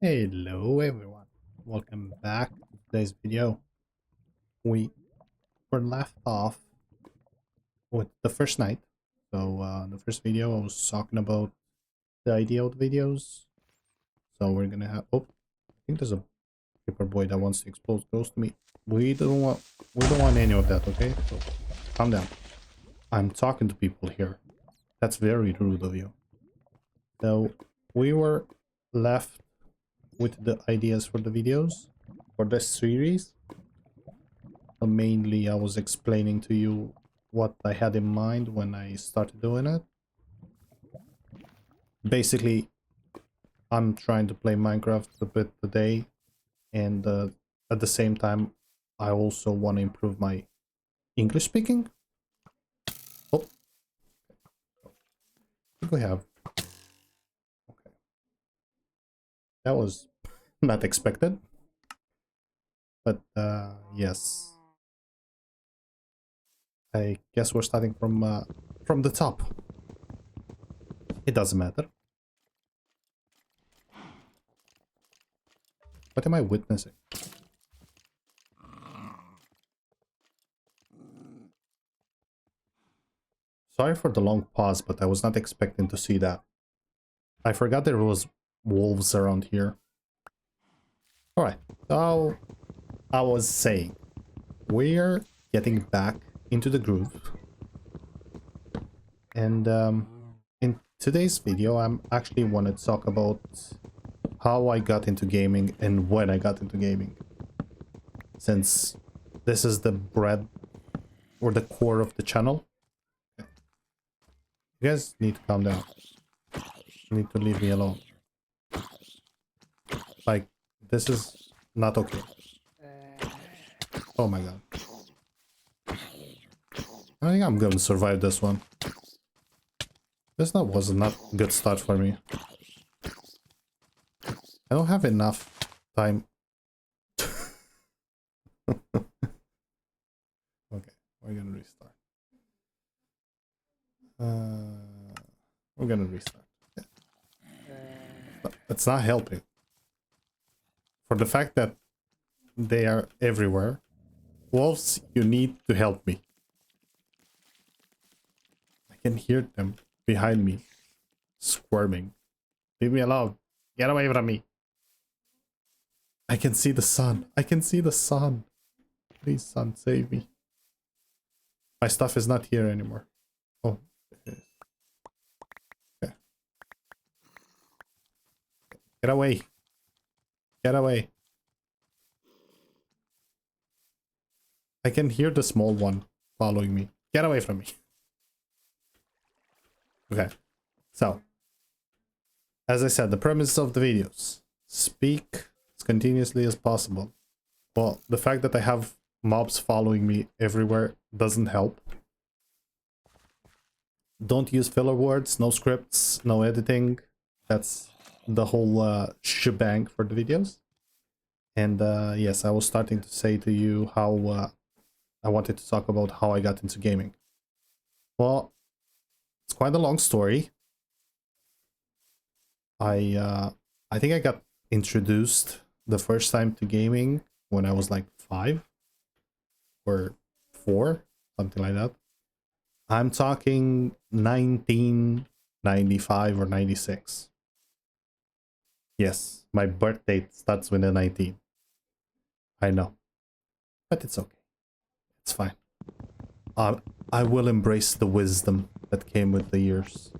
Hello everyone, welcome back to today's video. We were left off with the first night. So the first video I was talking about the idea of the videos. So we're gonna have I think there's a creeper boy that wants to explode close to me. We don't want any of that, okay? So calm down. I'm talking to people here. That's very rude of you. So we were left with the ideas for the videos for this series. Mainly I was explaining to you what I had in mind when I started doing it. Basically, I'm trying to play Minecraft a bit today, and at the same time, I also want to improve my English speaking. Oh, I think we have. Okay, that was not expected, but yes, I guess we're starting from the top. It doesn't matter. What am I witnessing? Sorry for the long pause, but I was not expecting to see that. I forgot there was wolves around here. Alright, so I was saying, we're getting back into the groove. And in today's video, I'm actually want to talk about how I got into gaming and when I got into gaming. Since this is the bread or the core of the channel. You guys need to calm down. You need to leave me alone. Like, this is not okay. Oh my god. I think I'm going to survive this one. This was not a good start for me. I don't have enough time. Okay, we're gonna restart. We're gonna restart. It's not helping. For the fact that they are everywhere. Wolves, you need to help me. I can hear them behind me, squirming. Leave me alone. Get away from me. I can see the sun. I can see the sun. Please, sun, save me. My stuff is not here anymore. Oh, it is. Okay. Get away. Get away. I can hear the small one following me. Get away from me. Okay. So, as I said, the premise of the videos. Speak as continuously as possible. Well, the fact that I have mobs following me everywhere doesn't help. Don't use filler words, no scripts, no editing. That's the whole shebang for the videos. And yes, I was starting to say to you how I wanted to talk about how I got into gaming. Well, it's quite a long story. I think I got introduced the first time to gaming when I was like 5 or 4, something like that. I'm talking 1995 or 96. Yes, my birth date starts with a 19. I know, but it's okay. It's fine. I will embrace the wisdom that came with the years.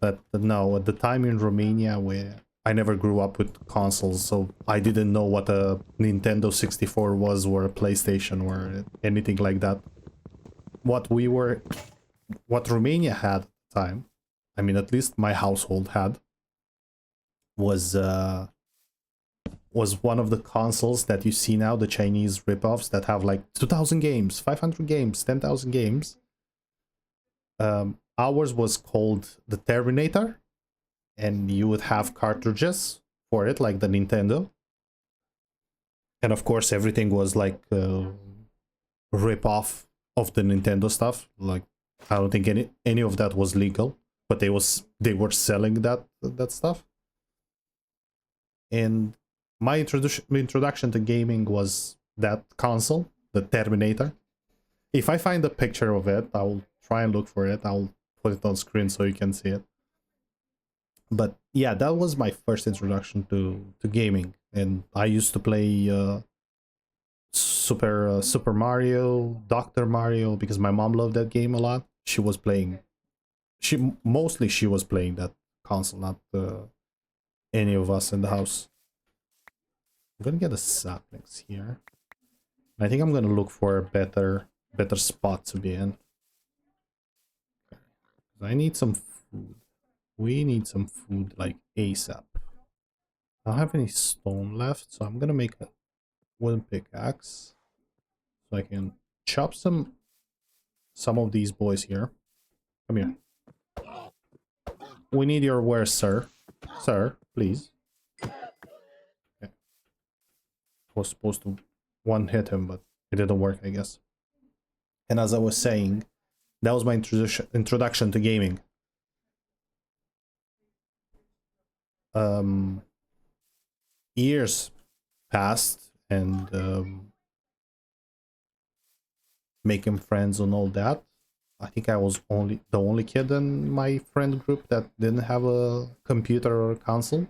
But no, at the time in Romania, where I never grew up with consoles, so I didn't know what a Nintendo 64 was, or a PlayStation, or anything like that. What Romania had at the time, I mean, at least my household had, was one of the consoles that you see now, the Chinese ripoffs that have like 2,000 games, 500 games, 10,000 games. Ours was called the Terminator, and you would have cartridges for it, like the Nintendo. And of course, everything was like rip-off of the Nintendo stuff. Like, I don't think any of that was legal, but they were selling that stuff. And my introduction to gaming was that console, the Terminator. If I find a picture of it, I'll try and look for it. I'll put it on screen so you can see it. But yeah, that was my first introduction to gaming, and I used to play Super Mario, Dr. Mario, because my mom loved that game a lot. She was playing, she was playing that console, not any of us in the house. I'm gonna get the saplings here. I think I'm gonna look for a better spot to be in. I need some food. We need some food like ASAP. I don't have any stone left, so I'm gonna make a wooden pickaxe so I can chop some of these boys here. Come here. We need your wares, sir. Sir, please. Okay. Was supposed to one hit him, but it didn't work, I guess. And as I was saying, that was my introduction to gaming. Years passed, and making friends and all that. I think I was the only kid in my friend group that didn't have a computer or a console.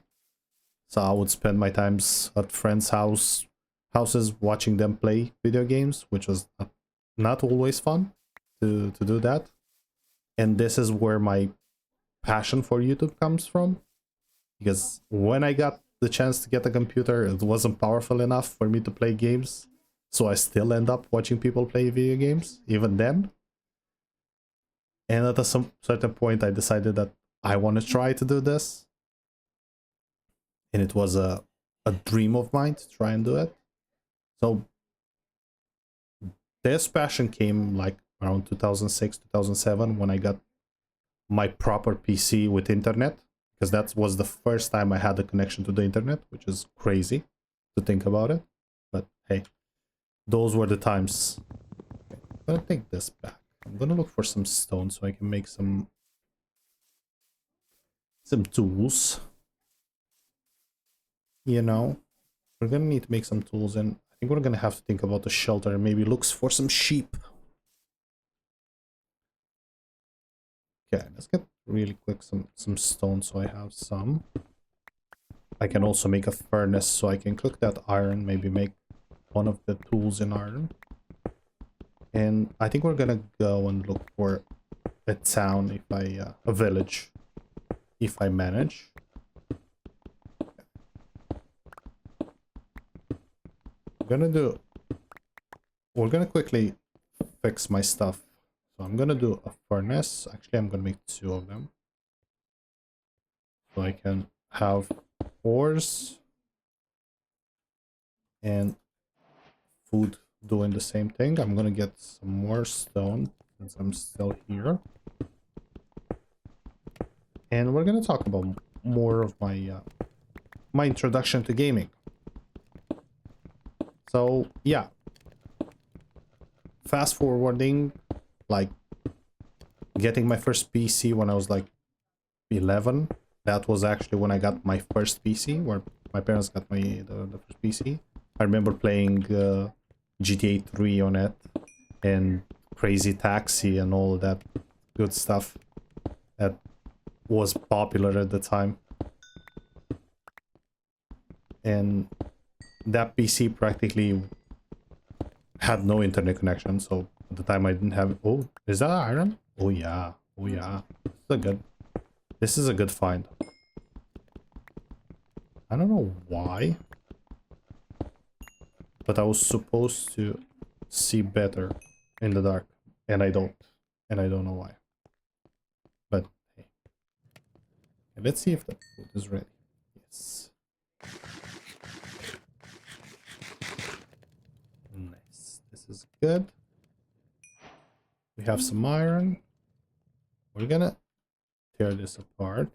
So I would spend my times at friends' houses watching them play video games, which was not always fun to do that. And this is where my passion for YouTube comes from, because when I got the chance to get a computer, it wasn't powerful enough for me to play games. So I still end up watching people play video games, even then. And at a certain point, I decided that I want to try to do this. And it was a dream of mine to try and do it. So this passion came like around 2006, 2007, when I got my proper PC with internet. Because that was the first time I had a connection to the internet, which is crazy to think about it. But hey, those were the times. Okay, I'm gonna take this back. I'm gonna look for some stone so I can make some tools. You know, we're gonna need to make some tools, and I think we're gonna have to think about the shelter and maybe looks for some sheep. Okay, let's get really quick some stone so I have some. I can also make a furnace so I can cook that iron, maybe make one of the tools in iron. And I think we're gonna go and look for a town, if I a village, if I manage. We're gonna quickly fix my stuff. So I'm gonna do a furnace. Actually, I'm gonna make two of them, so I can have ores and food doing the same thing. I'm gonna get some more stone since I'm still here. And we're gonna talk about more of my introduction to gaming. So yeah, fast forwarding, like getting my first PC when I was like 11. That was actually when I got my first PC, where my parents got me the first PC. I remember playing GTA 3 on it, and Crazy Taxi and all that good stuff that was popular at the time. And that PC practically had no internet connection, so at the time I didn't have... Oh, is that iron? Oh yeah, oh yeah. This is a good find. I don't know why, but I was supposed to see better in the dark, and I don't. And I don't know why. But hey. Let's see if the food is ready. Yes. Nice. This is good. We have some iron. We're gonna tear this apart.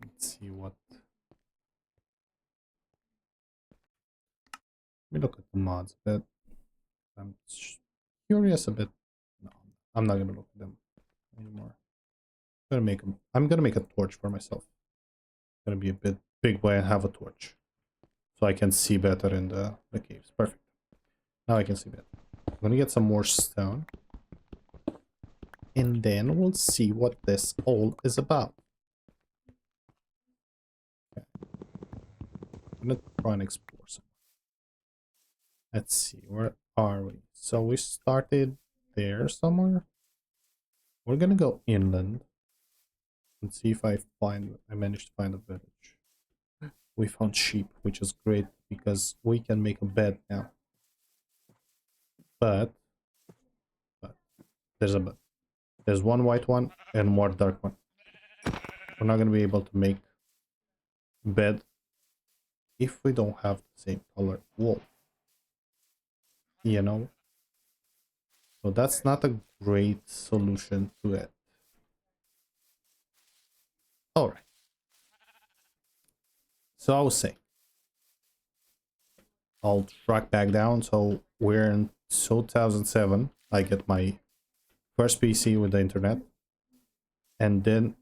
Let's see what... Let me look at the mods a bit. I'm curious a bit. No, I'm not gonna look at them anymore. I'm gonna make a torch for myself. Gonna be a bit big boy and have a torch, so I can see better in the caves. Perfect. Now I can see better. I'm gonna get some more stone, and then we'll see what this all is about. Okay. I'm gonna try and explore some. Let's see, where are we? So we started there somewhere. We're gonna go inland and see if I managed to find a village. We found sheep, which is great because we can make a bed now. But there's a but. There's one white one and one dark one. We're not gonna be able to make bed if we don't have the same color wool. You know? So that's not a great solution to it. Alright. So I was saying, I'll track back down. So we're in 2007. I get my first PC with the internet. And then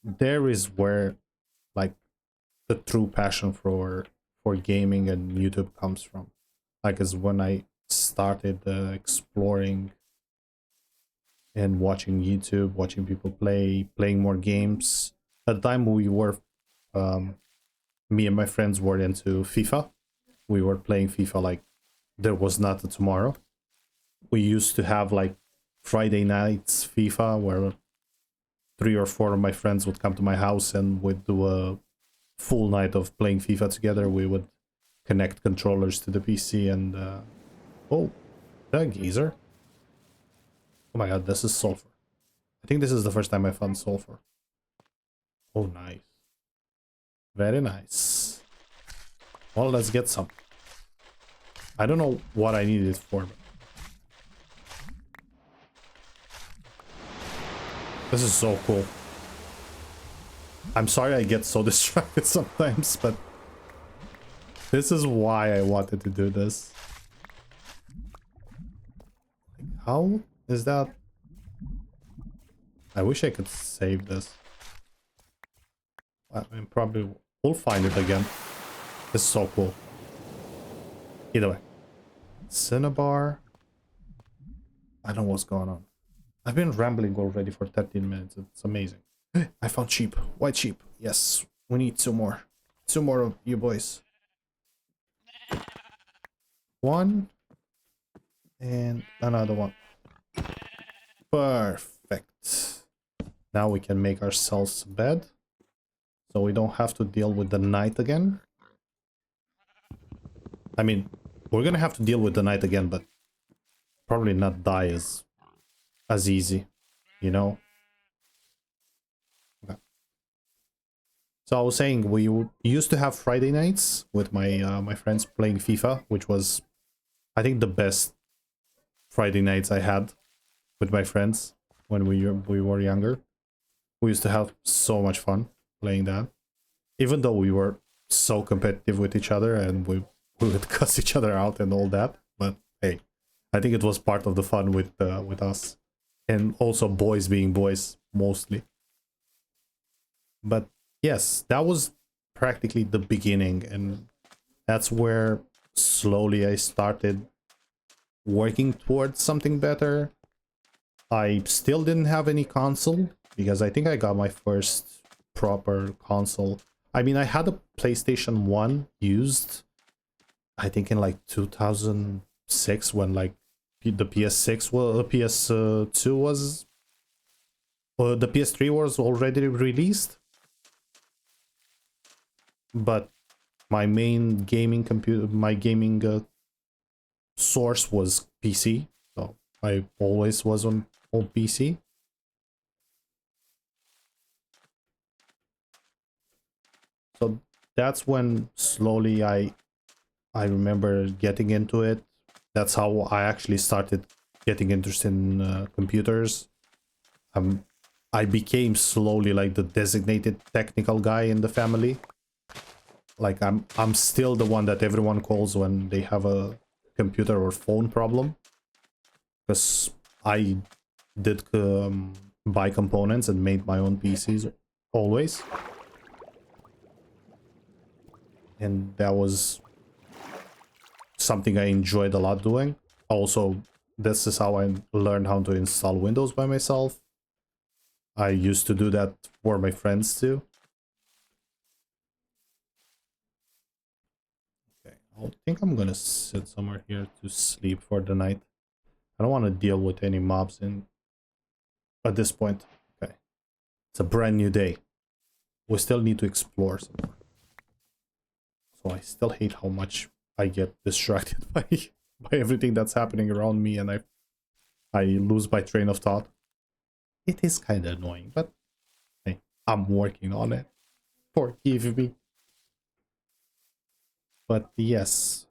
there is where like the true passion for gaming and YouTube comes from. Like is when I started exploring and watching YouTube, watching people playing more games. At the time we were me and my friends were into FIFA. We were playing FIFA like there was not a tomorrow. We used to have like Friday nights FIFA where 3 or 4 of my friends would come to my house and we'd do a full night of playing FIFA together. We would connect controllers to the PC and oh, that geezer. Oh my god, this is sulfur. I think this is the first time I found sulfur. Oh, nice. Very nice. Well, let's get some. I don't know what I need it for, but this is so cool. I'm sorry I get so distracted sometimes, but this is why I wanted to do this. How is that? I wish I could save this. I mean, probably we'll find it again. This is so cool. Either way. Cinnabar. I don't know what's going on. I've been rambling already for 13 minutes. It's amazing. I found sheep. White sheep. Yes. We need 2 more. 2 more of you boys. 1. And another one. Perfect. Now we can make ourselves a bed. So we don't have to deal with the night again. I mean, we're gonna have to deal with the night again, but probably not die as easy, you know? Okay. So I was saying we used to have Friday nights with my my friends playing FIFA, which was, I think, the best Friday nights I had with my friends when we were younger. We used to have so much fun playing that, even though we were so competitive with each other and we would cuss each other out and all that. But hey, I think it was part of the fun with us, and also boys being boys mostly. But yes, that was practically the beginning, and that's where slowly I started working towards something better. I still didn't have any console because I think I got my first proper console. I mean, I had a PlayStation 1 used, I think in like 2006 when like the PS6 well, the PS2 was the PS3 was already released. But my main gaming source was PC, so I always was on PC. So that's when slowly I remember getting into it. That's how I actually started getting interested in computers. I became slowly like the designated technical guy in the family. Like I'm still the one that everyone calls when they have a computer or phone problem, because I did buy components and made my own PCs always. And that was something I enjoyed a lot doing. Also, this is how I learned how to install Windows by myself. I used to do that for my friends too. Okay, I think I'm gonna sit somewhere here to sleep for the night. I don't want to deal with any mobs at this point. Okay, it's a brand new day. We still need to explore some more. So I still hate how much I get distracted by everything that's happening around me, and I lose my train of thought. It is kind of annoying, but hey, I'm working on it. Forgive me. But yes,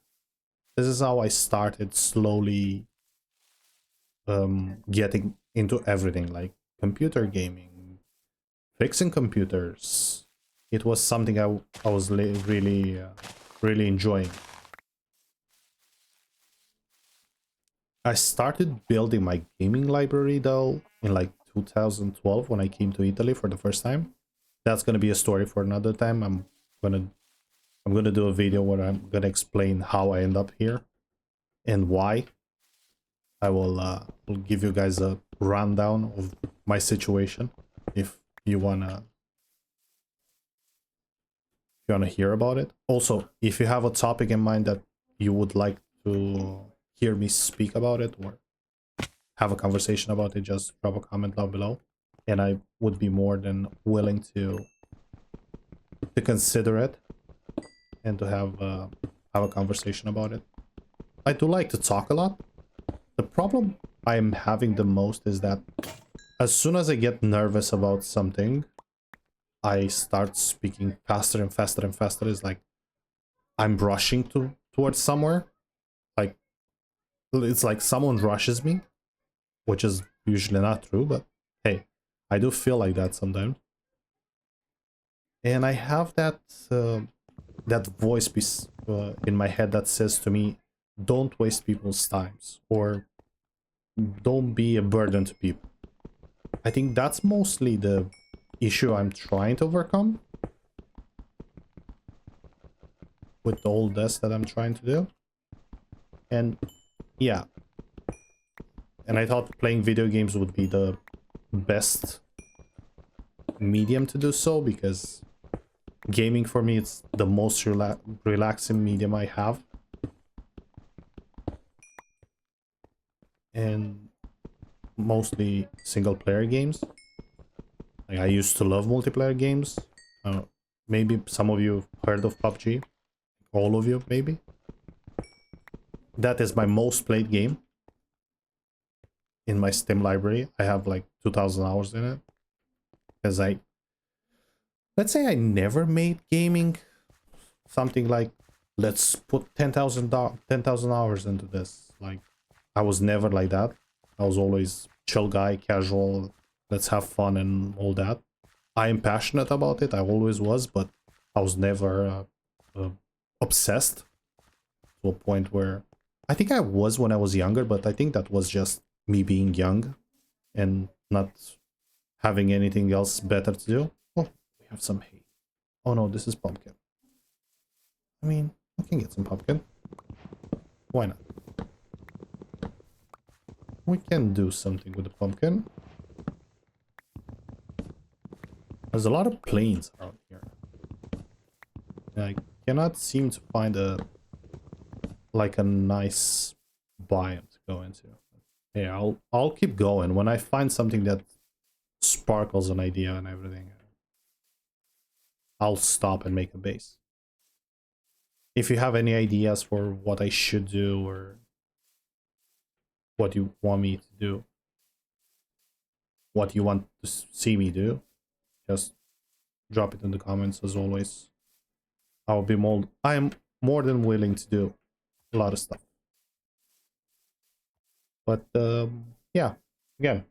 this is how I started slowly getting into everything, like computer gaming, fixing computers. It was something I was really enjoying. I started building my gaming library though in like 2012 when I came to Italy for the first time. That's gonna be a story for another time. I'm gonna do a video where I'm gonna explain how I end up here and why. I will give you guys a rundown of my situation if you wanna hear about it. Also, if you have a topic in mind that you would like to hear me speak about it or have a conversation about it, just drop a comment down below, and I would be more than willing to consider it and to have a conversation about it. I do like to talk a lot. The problem I'm having the most is that as soon as I get nervous about something, I start speaking faster and faster and faster. It's like I'm rushing towards somewhere. Like it's like someone rushes me, which is usually not true, but hey, I do feel like that sometimes. And I have that that voice in my head that says to me, don't waste people's times, or don't be a burden to people. I think that's mostly the issue I'm trying to overcome with all this that I'm trying to do. And yeah, and I thought playing video games would be the best medium to do so, because gaming for me, it's the most relaxing medium I have. And mostly single player games. Like, I used to love multiplayer games. Maybe some of you heard of PUBG. All of you, maybe. That is my most played game in my Steam library. I have like 2,000 hours in it. Because let's say I never made gaming something like, let's put 10,000 hours into this. Like, I was never like that. I was always chill guy, casual, let's have fun and all that. I am passionate about it, I always was, but I was never obsessed to a point where... I think I was when I was younger, but I think that was just me being young and not having anything else better to do. Oh, we have some hay. Oh no, this is pumpkin. I mean, I can get some pumpkin. Why not? We can do something with the pumpkin. There's a lot of plains around here. I cannot seem to find a nice biome to go into. Yeah, I'll keep going. When I find something that sparkles an idea and everything, I'll stop and make a base. If you have any ideas for what I should do or what you want me to do, what you want to see me do, just drop it in the comments as always. I am more than willing to do a lot of stuff. But yeah, again,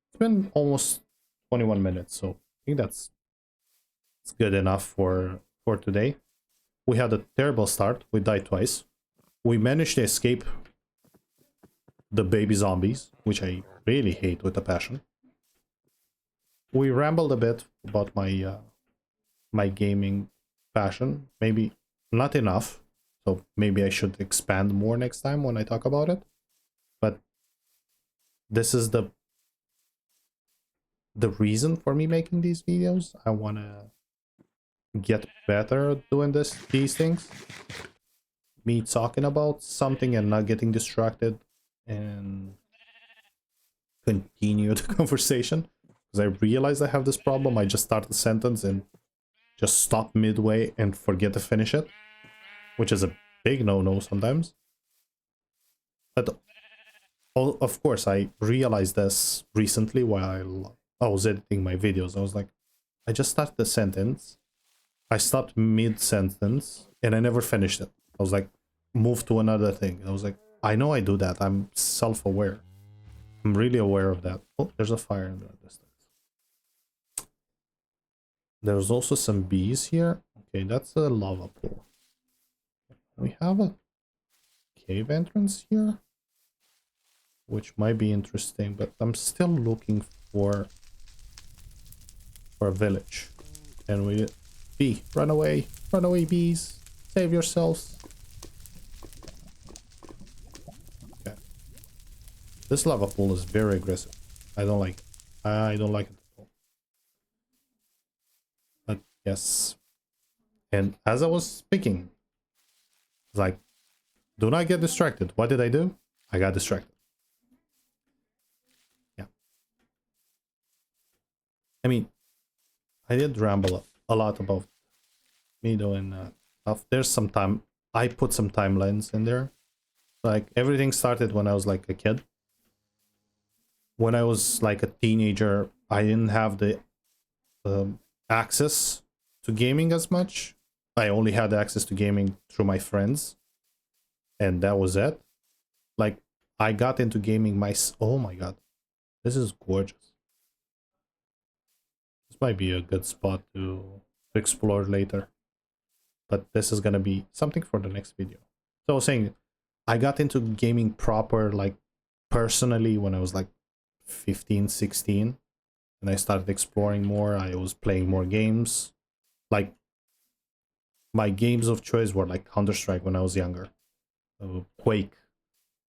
it's been almost 21 minutes, so I think it's good enough for today. We had a terrible start. We died twice. We managed to escape the baby zombies, which I really hate with a passion. we rambled a bit about my gaming passion. Maybe not enough, so maybe I should expand more next time when I talk about it. But this is the reason for me making these videos. I want to get better at doing these things. Me talking about something and not getting distracted and continue the conversation. Because I realize I have this problem. I just start a sentence and just stop midway and forget to finish it, which is a big no-no sometimes. But of course, I realized this recently while I was editing my videos. I was like, I just started the sentence, I stopped mid-sentence, and I never finished it. I was like, move to another thing. I was like, I know I do that. I'm self-aware. I'm really aware of that. Oh, there's a fire in the distance. There's also some bees here. Okay, that's a lava pool. We have a cave entrance here, which might be interesting, but I'm still looking for a village. And we bee, run away bees, save yourselves. Okay, this lava pool is very aggressive. I don't like it. I don't like it at all. But yes, and as I was speaking, it's like, do not get distracted. What did I do? I got distracted. Yeah, I mean, I did ramble a lot about me doing stuff. There's some time. I put some timelines in there. Like, everything started when I was like a kid. When I was like a teenager, I didn't have the access to gaming as much. I only had access to gaming through my friends. And that was it. Like, I got into gaming oh my god. This is gorgeous. This might be a good spot to explore later. But this is gonna be something for the next video. So I was saying, I got into gaming proper, like, personally when I was like 15, 16. And I started exploring more. I was playing more games. Like, my games of choice were like Counter-Strike when I was younger. Quake.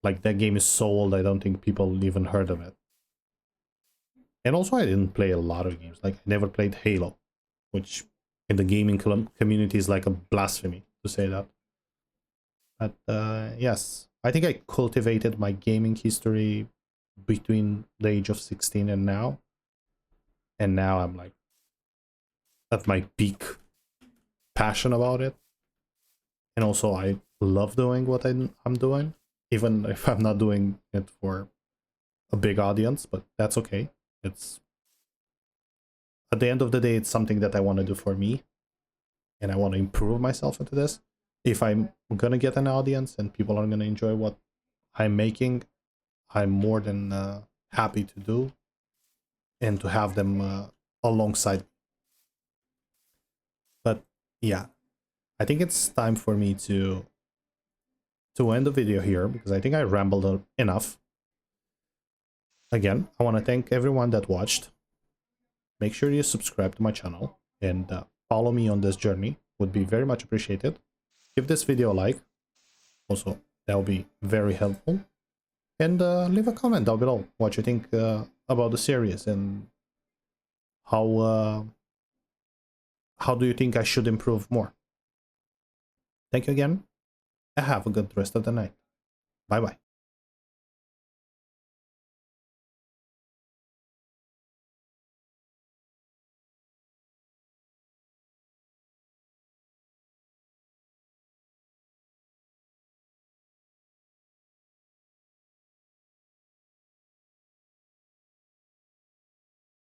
Like, that game is so old, I don't think people even heard of it. And also, I didn't play a lot of games. Like, I never played Halo, which in the gaming community is like a blasphemy to say that. But yes, I think I cultivated my gaming history between the age of 16 and now. And now I'm like at my peak passion about it. And also, I love doing what I'm doing, even if I'm not doing it for a big audience, but that's okay. It's, at the end of the day, it's something that I want to do for me, and I want to improve myself into this. If I'm gonna get an audience and people are gonna enjoy what I'm making, I'm more than happy to do and to have them alongside. But yeah, I think it's time for me to end the video here, because I think I rambled enough. Again, I want to thank everyone that watched. Make sure you subscribe to my channel and follow me on this journey. Would be very much appreciated. Give this video a like. Also, that will be very helpful. And leave a comment down below what you think about the series, and how do you think I should improve more. Thank you again, and have a good rest of the night. Bye bye.